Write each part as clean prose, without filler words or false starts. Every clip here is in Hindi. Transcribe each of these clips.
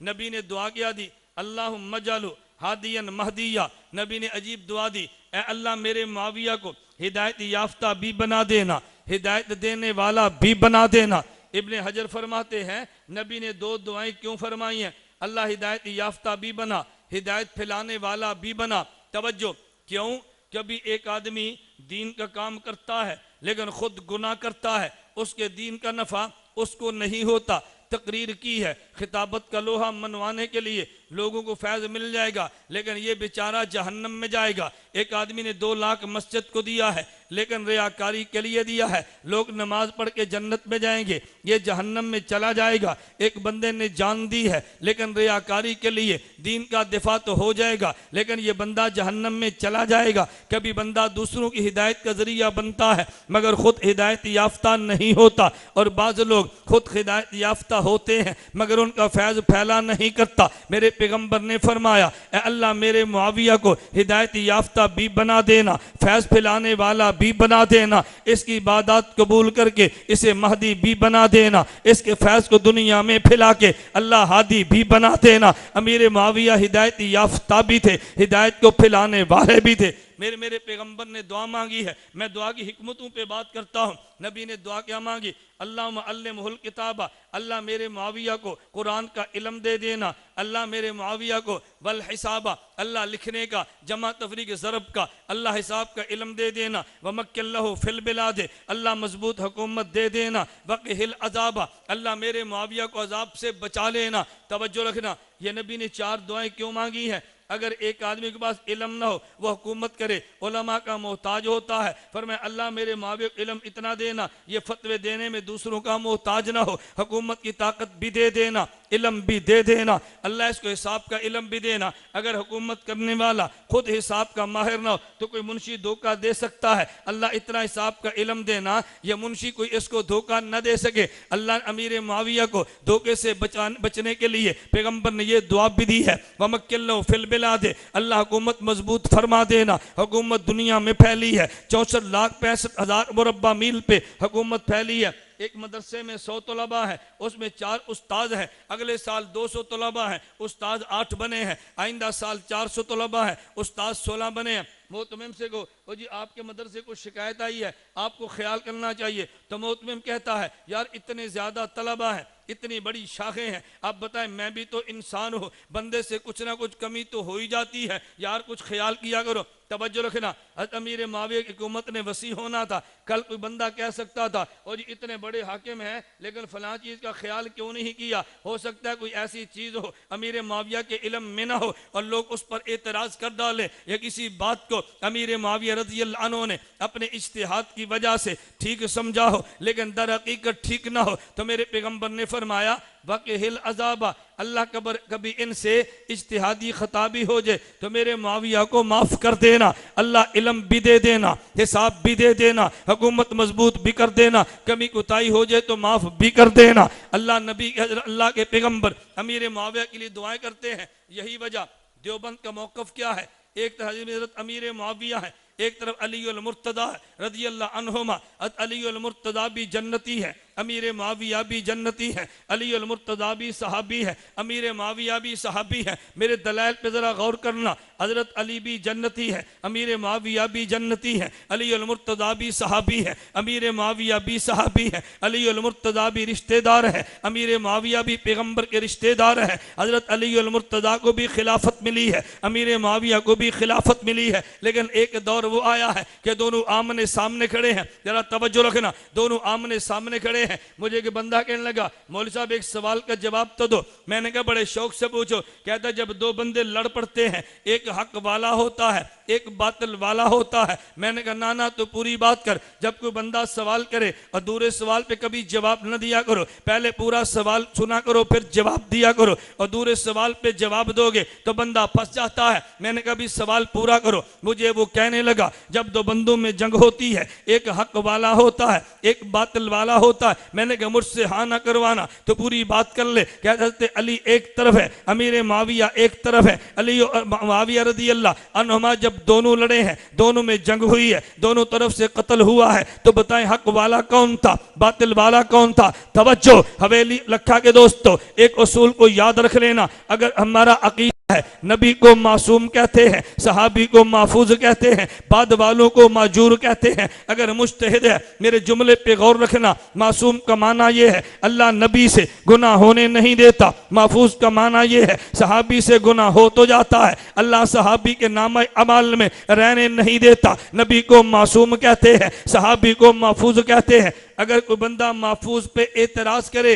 नबी ने दुआ क्या दी, अल्लाहुम्मा जालु हादियन महदिया। नबी ने अजीब दुआ दी, ए अल्लाह मेरे मुआविया को हिदायत याफ्ता भी बना देना, हिदायत देने वाला भी बना देना। इब्ने हजर फरमाते हैं नबी ने दो दुआएं क्यों फरमाई हैं, अल्लाह हिदायत याफ्ता भी बना, हिदायत फैलाने वाला भी बना। तवज्जो, क्यों? कभी एक आदमी दीन का काम करता है लेकिन खुद गुनाह करता है, उसके दीन का नफा उसको नहीं होता। तकरीर की है, खिताबत का लोहा मनवाने के लिए लोगों को फैज़ मिल जाएगा, लेकिन ये बेचारा जहन्नम में जाएगा। एक आदमी ने 2 लाख मस्जिद को दिया है लेकिन रियाकारी के लिए दिया है, लोग नमाज पढ़ के जन्नत में जाएंगे, ये जहन्नम में चला जाएगा। एक बंदे ने जान दी है लेकिन रियाकारी के लिए, दीन का दिफा तो हो जाएगा लेकिन ये बंदा जहन्नम में चला जाएगा। कभी बंदा दूसरों की हिदायत का जरिया बनता है मगर खुद हिदायत याफ्ता नहीं होता, और बाज़ लोग खुद हिदायत याफ्ता होते हैं मगर उनका फैज़ फैला नहीं करता। मेरे पैगंबर ने फरमाया, ए अल्लाह मेरे मुआविया को हिदायत याफ्ता भी बना देना, फैज़ फैलाने वाला भी बना देना, इसकी इबादत कबूल करके इसे महदी भी बना देना, इसके फैज़ को दुनिया में फैला के अल्लाह हादी भी बना देना। अमीर मुआविया हिदायत याफ्ता भी थे, हिदायत को फैलाने वाले भी थे। मेरे पैगंबर ने दुआ मांगी है, मैं दुआ की हिकमतों पे बात करता हूँ। नबी ने दुआ क्या मांगी, अल्लाहुम्मा अल्लिमहुल किताबा, अल्लाह मेरे मुआविया को कुरान का इल्म दे देना, अल्लाह मेरे मुआविया को वल हिसाबा, अल्लाह लिखने का जमा तफरीक ज़रब का अल्लाह हिसाब का इल्म दे देना, वमक्किल्लहु फिल बिलाद, अल्लाह मजबूत हुकूमत दे देना, वक़हिल अज़ाबा, अल्लाह मेरे मुआविया को अजाब से बचा लेना। तवज्जो रखना, ये नबी ने 4 दुआएं क्यों मांगी हैं? अगर एक आदमी के पास इल्म ना हो, वह हुकूमत करे, उलमा का मोहताज होता है, फरमाया अल्लाह मेरे माविया को इल्म इतना देना, ये फतवे देने में दूसरों का मोहताज ना हो, हुकूमत की ताकत भी दे देना, इल्म भी दे देना, अल्लाह इसको हिसाब का इल्म भी देना। अगर हुकूमत करने वाला खुद हिसाब का माहिर ना हो तो कोई मुंशी धोखा दे सकता है, अल्लाह इतना हिसाब का इल्म देना यह मुंशी कोई इसको धोखा न दे सके। अल्लाह अमीर मुआविया को धोखे से बचने के लिए पैगंबर ने यह दुआ भी दी है, वमक्किल्लहु फिल बिलाद, अल्लाह हुकूमत मजबूत फरमा देना। हुकूमत दुनिया में फैली है, 64,65,000 मुरब्बा मील पे हुकूमत फैली है। एक मदरसे में 100 तलबा है, उसमें 4 उस्ताद हैं, अगले साल 200 तलबा हैं, उस्ताद 8 बने हैं, आइंदा साल 400 तलबा हैं, उस्ताद 16 बने हैं। मोहतमिम से को जी आपके मदरसे को शिकायत आई है, आपको ख्याल करना चाहिए, तो मोहतमिम कहता है यार इतने ज़्यादा तलबा हैं, इतनी बड़ी शाखें हैं, आप बताएं मैं भी तो इंसान हूँ, बंदे से कुछ ना कुछ कमी तो हो ही जाती है, यार कुछ ख्याल किया करो। तवज्जो रखना, अमीर मुआविया की हुकूमत ने वसी होना था। कल कोई बंदा कह सकता था और जी इतने बड़े हाकिम हैं लेकिन फलां चीज़ का ख्याल क्यों नहीं किया। हो सकता है कोई ऐसी चीज़ हो अमीर मुआविया के इल्म में ना हो और लोग उस पर एतराज़ कर डालें, या किसी बात को अमीर मुआविया रज़ियल्लाहु अन्हु ने अपने इज्तिहाद की वजह से ठीक समझा हो लेकिन दर हकीकत ठीक ना हो, तो मेरे पैगंबर ने फरमाया वक़हिल अज़ाबा, अल्लाह कभी इनसे इज्तिहादी खता भी हो जाए तो मेरे मुआविया को माफ़ कर देना, अल्लाह इल्म भी दे देना, हिसाब भी दे देना, हुकूमत मजबूत भी कर देना, कमी कुताही हो जाए तो माफ़ भी कर देना। अल्लाह के पैगंबर अमीर मुआविया के लिए दुआएं करते हैं। यही वजह देवबंद का मौक़िफ़ क्या है, एक तरफ हज़रत अमीर मुआविया है, एक तरफ अली अल मुर्तज़ा रज़ियल्लाहु अन्हुमा। अली अल मुर्तज़ा भी जन्नती है, अमीर मुआविया भी जन्नती है, अली अल मुर्तज़ा भी सहाबी है, अमीर मुआविया भी सहाबी है। मेरे दलाइल पे ज़रा गौर करना, हज़रत अली भी जन्नती है, अमीर मुआविया भी जन्नती है, अली अल मुर्तज़ा भी सहाबी है, अमीर मुआविया भी सहाबी है, अली अल मुर्तज़ा भी रिश्तेदार है, अमीर मुआविया भी पैगंबर के रिश्तेदार है। हज़रत अली अल मुर्तज़ा को भी खिलाफत मिली है, अमीर मुआविया को भी खिलाफत मिली है, लेकिन एक दौर वो आया है कि दोनों आमने सामने खड़े हैं। जरा तवज्जो रखना, दोनों आमने सामने खड़े हैं। मुझे एक बंदा कहने लगा मौलवी साहब एक सवाल का जवाब तो दो। मैंने कहा बड़े शौक से पूछो। कहता जब दो बंदे लड़ पड़ते हैं, एक हक वाला होता है एक बातिल वाला होता है। मैंने कहा ना ना तो पूरी बात कर, जब कोई बंदा सवाल करे अधूरे सवाल पे कभी जवाब न दिया करो, पहले पूरा सवाल सुना करो फिर जवाब दिया करो। अधूरे सवाल पे जवाब दोगे तो बंदा फंस जाता है। मैंने कहा भी सवाल पूरा करो। मुझे वो कहने लगा जब दो बंदों में जंग होती है, एक हक वाला होता है एक बातिल वाला होता है, मैंने कहा मुझसे हाँ ना करवाना तो पूरी बात कर ले। कहते हज़रत अली एक तरफ है, अमीर माविया एक तरफ है। अली और माविया रज़ी अल्लाह अन्हुमा जब दोनों लड़े हैं, दोनों में जंग हुई है, दोनों तरफ से कत्ल हुआ है, तो बताएं हक वाला कौन था, बातिल वाला कौन था? तवज्जो हवेली लखा के दोस्तों, एक उसूल को याद रख लेना। अगर हमारा अकीदा है, नबी को मासूम कहते हैं, सहाबी को महफूज कहते हैं, बाद वालों को माजूर कहते हैं। अगर मुज्तहिद है, मेरे जुमले पे गौर रखना, मासूम का माना यह है अल्लाह नबी से गुनाह होने नहीं देता। महफूज का माना यह है सहाबी से गुनाह हो तो जाता है, अल्लाह सहाबी के नाम अमाल में रहने नहीं देता। नबी को मासूम कहते हैं, सहाबी को महफूज कहते हैं। अगर कोई बंदा महफूज पे एतराज करे,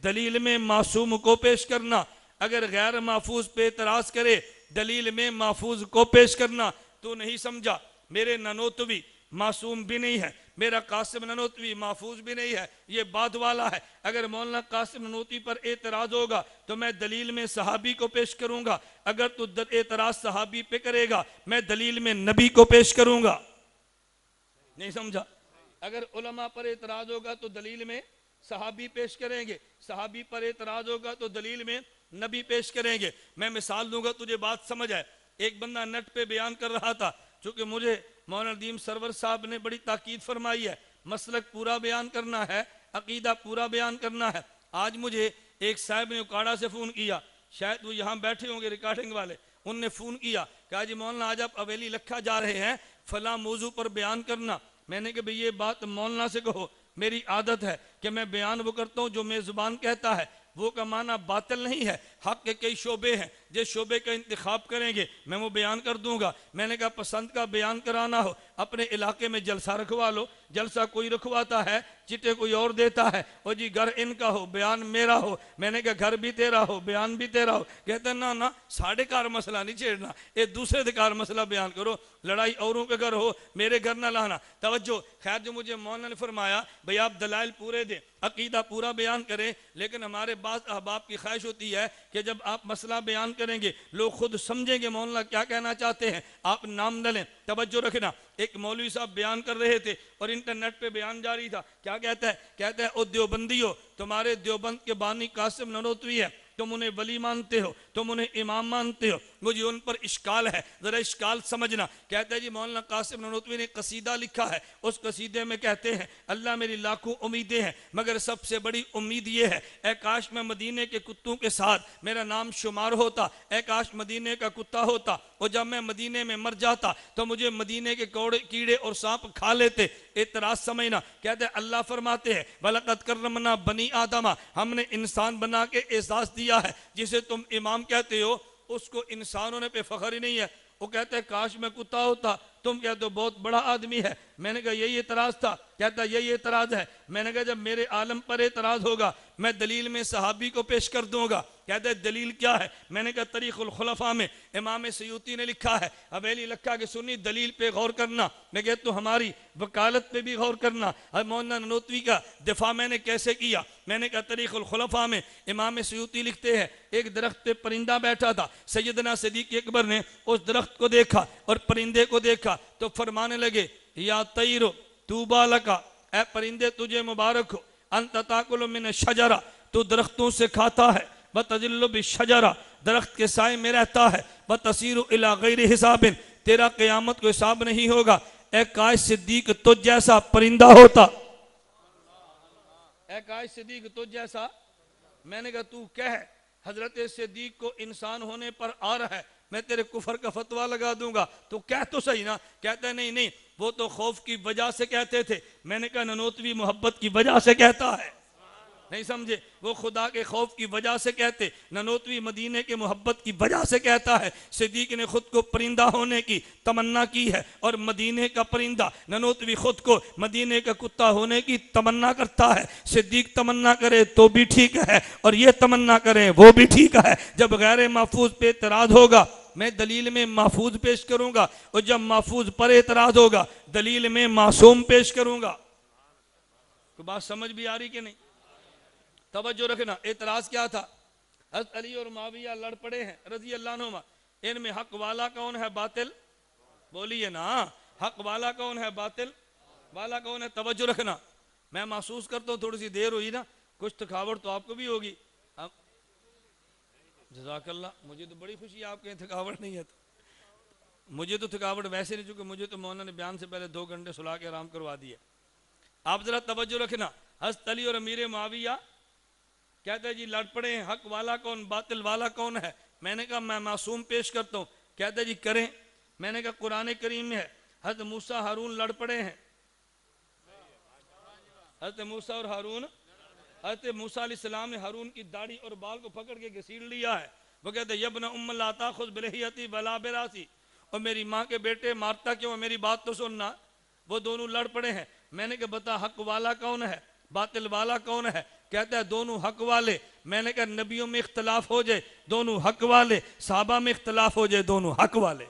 दलील में मासूम को पेश करना। अगर गैर महफूज पे एतराज करे, दलील में महफूज को पेश करना। तो नहीं समझा, मेरे ननोतवी मासूम भी नहीं है, मेरा कासिम ननोतवी महफूज भी नहीं है, ये बाद वाला है। अगर मौलाना कासिम ननोतवी पर एतराज होगा तो मैं दलील में सहाबी को पेश करूंगा। अगर तू एतराज सहाबी पे करेगा, मैं दलील में नबी को पेश करूंगा। नहीं समझा? अगर उलमा पर एतराज होगा तो दलील में सहाबी पेश करेंगे, सहाबी पर एतराज होगा तो दलील में नबी पेश करेंगे। मैं मिसाल दूंगा, तुझे बात समझ आए। एक बंदा नेट पे बयान कर रहा था, चूंकि मुझे मौलाना नदीम सरवर साहब ने बड़ी ताकीद फरमाई है, मसलक पूरा बयान करना है, अकीदा पूरा बयान करना है। आज मुझे एक साहब ने उकाड़ा से फ़ोन किया, शायद वो यहाँ बैठे होंगे रिकॉर्डिंग वाले, उनने फ़ोन किया, कहा जी मौलाना आज आप हवेली लखा जा रहे हैं, फला मौजू पर बयान करना। मैंने कहा भाई ये बात मौलाना से कहो, मेरी आदत है कि मैं बयान वो करता हूँ जो मेज़बान कहता है, वो का माना बातिल नहीं है। हक के कई शोबे हैं, जिस शोबे का इंतखाब करेंगे मैं वो बयान कर दूंगा। मैंने कहा पसंद का बयान कराना हो, अपने इलाके में जलसा रखवा लो, जलसा कोई रखवाता है, चिट्टे कोई और देता है, और जी घर इनका हो बयान मेरा हो। मैंने कहा घर भी तेरा हो बयान भी तेरा हो। कहते ना ना साढ़े कार मसला नहीं छेड़ना, ये दूसरे के कार मसला बयान करो, लड़ाई औरों के घर हो, मेरे घर ना लाना। तवज्जो। खैर जो मुझे मौलाना ने फरमाया भाई आप दलाइल पूरे दें, अकीदा पूरा बयान करें, लेकिन हमारे बात अहबाब की ख्वाहिश होती है कि जब आप मसला बयान करेंगे लोग खुद समझेंगे मौलाना क्या कहना चाहते हैं, आप नाम न लें। तवज्जो रखना। एक मौलवी साहब बयान कर रहे थे और इंटरनेट पे बयान जारी था, क्या कहता है? कहता है ओ देवबंदियो, तुम्हारे देवबंद के बानी कासिम ननोतवी है, तुम उन्हें वली मानते हो, तुम उन्हें इमाम मानते हो, मुझे उन पर इश्काल है, जरा इश्काल समझना। कहता है जी मौलाना कासिम ननोतवी ने कसीदा लिखा है, उस कसीदे में कहते हैं अल्लाह मेरी लाखों उम्मीदें हैं मगर सबसे बड़ी उम्मीद ये है, ए काश मैं मदीने के कुत्तों के साथ मेरा नाम शुमार होता, ए काश मदीने का कुत्ता होता, और जब मैं मदीने में मर जाता तो मुझे मदीने के कौड़े कीड़े और सांप खा लेते। एतराज समझना। कहते हैं अल्लाह फरमाते हैं वलक़द करमना बनी आदमा, हमने इंसान बना के एहसास दिया है, जिसे तुम इमाम कहते हो उसको इंसान होने पे फख्र ही नहीं है। वो कहते हैं काश मैं कुत्ता होता, तुम कहते हो बहुत बड़ा आदमी है। मैंने कहा यही एतराज था? कहता यही एतराज है। मैंने कहा जब मेरे आलम पर एतराज होगा मैं दलील में सहाबी को पेश कर दूंगा। कहते हैं दलील क्या है? मैंने कहा तरीक़ुल खुलफ़ा में इमाम सयूती ने लिखा है, हवेली लखा के सुन्नी दलील पे गौर करना। मैं कहता तो हमारी वकालत पे भी गौर करना। मौलाना ननोतवी का दिफा मैंने कैसे किया? मैंने कहा तरीक़ुल खुलफ़ा में इमाम सयूती लिखते हैं एक दरख्त पे परिंदा बैठा था, सैयदना सिद्दीक़ अकबर ने उस दरख्त को देखा और परिंदे को देखा तो फरमाने लगे या तैरो तूबा लका, ए परिंदे तुझे मुबारक हो, अंत ताकुलु मिन शजरा, तू दरख्तों से खाता है, व तजिल्लु बिशजरा, दरख्त के साए में रहता है, व तसीरु इला गैरि हिसाबिन, तेरा क़यामत को हिसाब नहीं होगा। ए काश सिद्दीक तुझ जैसा परिंदा होता, ए काश सिद्दीक तुझ जैसा। मैंने कहा तू कह हजरत सिद्दीक को इंसान होने पर आ रहा है, मैं तेरे कुफर का फतवा लगा दूंगा, तो कह तो सही ना। कहता है नहीं नहीं वो तो खौफ की वजह से कहते थे। मैंने कहा ननोतवी मोहब्बत की वजह से कहता है, नहीं समझे? वो खुदा के खौफ की वजह से कहते, ननोतवी मदीने के मोहब्बत की वजह से कहता है। सिद्दीक ने खुद को परिंदा होने की तमन्ना की है और मदीने का परिंदा, ननोतवी खुद को मदीने का कुत्ता होने की तमन्ना करता है। सिद्दीक तमन्ना करे तो भी ठीक है और ये तमन्ना करे वो भी ठीक है। जब गैर महफूज पे एतराज होगा मैं दलील में महफूज पेश करूंगा, और जब महफूज पर एतराज होगा दलील में मासूम पेश करूंगा। तो बात समझ भी आ रही कि नहीं? तवज्जो रखना। एतराज क्या था? हज़रत अली और मुआविया लड़ पड़े हैं रजी अल्लाह अन्हुमा, इनमें हक वाला कौन है बातिल? बोलिए ना, हक वाला कौन है बातिल वाला कौन है? तवज्जो रखना। मैं महसूस करता हूँ थोड़ी सी देर हुई ना, कुछ थकावट तो आपको भी होगी। अब जज़ाकल्लाह, मुझे तो बड़ी खुशी है आपके यहाँ थकावट नहीं है। तो मुझे तो थकावट वैसे नहीं, चूंकि मुझे तो मौलाना ने बयान से पहले 2 घंटे सुला के आराम करवा दिया। आप जरा तवज्जो रखना, हज़रत अली और अमीर मुआविया कहते हैं जी लड़ पड़े हैं, हक वाला कौन बातिल वाला कौन है। मैंने कहा मैं मासूम पेश करता हूँ। कहते जी करें। मैंने कहा कुरान करीम में है, हज़रत मूसा हारून लड़ पड़े हैं। हज़रत मूसा और हारून, हज़रत मूसा अलैहिस्सलाम ने हारून की दाढ़ी और बाल को पकड़ के घसीट लिया है। वो कहते यब्न उम्म ला ताखुज़ बिलहियती वला बिरासी, और मेरी माँ के बेटे मारता क्यों, मेरी बात तो सुनना। वो दोनों लड़ पड़े हैं। मैंने कहा बता हक वाला कौन है, बातिल वाला कौन है। कहता है दोनों हक वाले। मैंने कहा नबियों में इख्तलाफ हो जाए दोनों हक वाले, सहाबा में इख्तलाफ हो जाए दोनों हक वाले।